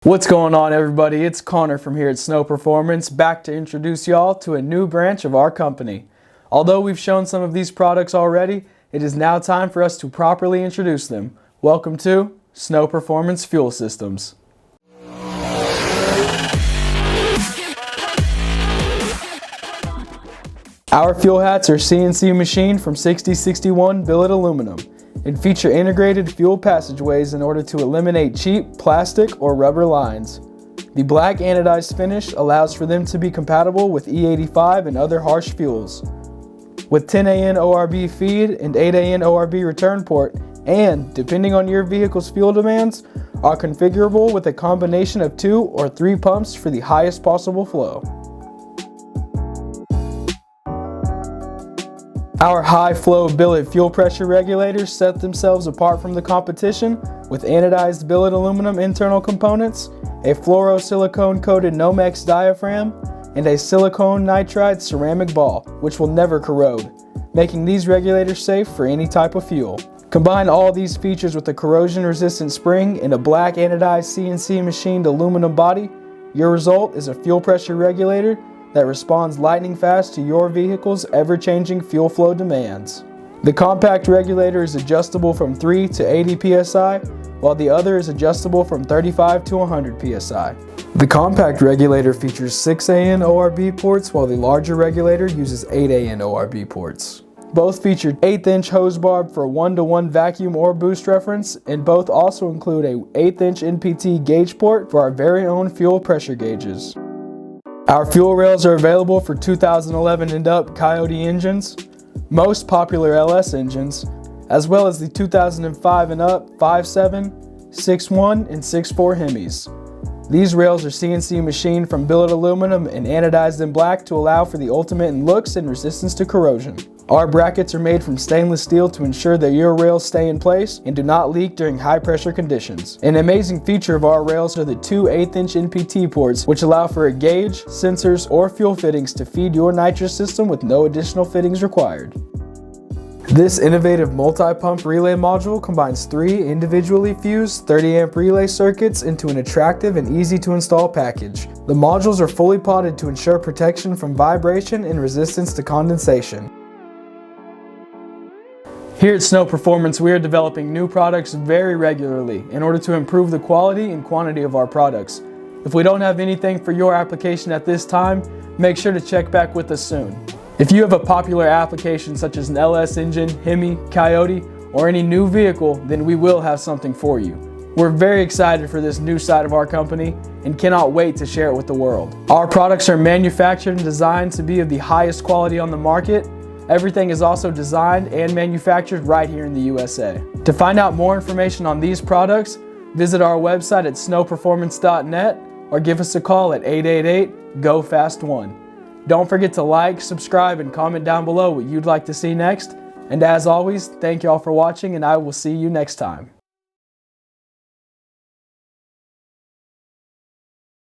What's going on, everybody? It's Connor from here at Snow Performance, back to introduce y'all to a new branch of our company. Although we've shown some of these products already, it is now time for us to properly introduce them. Welcome to Snow Performance Fuel Systems. Our fuel hats are CNC machined from 6061 billet aluminum and feature integrated fuel passageways in order to eliminate cheap plastic or rubber lines. The black anodized finish allows for them to be compatible with E85 and other harsh fuels. With 10 AN ORB feed and 8 AN ORB return port, and, depending on your vehicle's fuel demands, are configurable with a combination of 2 or 3 pumps for the highest possible flow. Our high-flow billet fuel pressure regulators set themselves apart from the competition with anodized billet aluminum internal components, a fluorosilicone-coated Nomex diaphragm, and a silicone nitride ceramic ball, which will never corrode, making these regulators safe for any type of fuel. Combine all these features with a corrosion-resistant spring and a black anodized CNC machined aluminum body, your result is a fuel pressure regulator that responds lightning fast to your vehicle's ever-changing fuel flow demands. The compact regulator is adjustable from 3 to 80 psi, while the other is adjustable from 35 to 100 psi. The compact regulator features 6 AN ORB ports, while the larger regulator uses 8 AN ORB ports. Both feature 1/8" hose barb for 1-to-1 vacuum or boost reference, and both also include a 1/8" NPT gauge port for our very own fuel pressure gauges. Our fuel rails are available for 2011 and up Coyote engines, most popular LS engines, as well as the 2005 and up 5.7, 6.1, and 6.4 Hemis. These rails are CNC machined from billet aluminum and anodized in black to allow for the ultimate in looks and resistance to corrosion. Our brackets are made from stainless steel to ensure that your rails stay in place and do not leak during high pressure conditions. An amazing feature of our rails are the 2 1/8" NPT ports, which allow for a gauge, sensors, or fuel fittings to feed your nitrous system with no additional fittings required. This innovative multi-pump relay module combines 3 individually fused 30-amp relay circuits into an attractive and easy to install package. The modules are fully potted to ensure protection from vibration and resistance to condensation. Here at Snow Performance, we are developing new products very regularly in order to improve the quality and quantity of our products. If we don't have anything for your application at this time, make sure to check back with us soon. If you have a popular application such as an LS engine, Hemi, Coyote, or any new vehicle, then we will have something for you. We're very excited for this new side of our company and cannot wait to share it with the world. Our products are manufactured and designed to be of the highest quality on the market. Everything is also designed and manufactured right here in the USA. To find out more information on these products, visit our website at snowperformance.net or give us a call at 888-GO-FAST-1. Don't forget to like, subscribe, and comment down below what you'd like to see next. And as always, thank y'all for watching, and I will see you next time.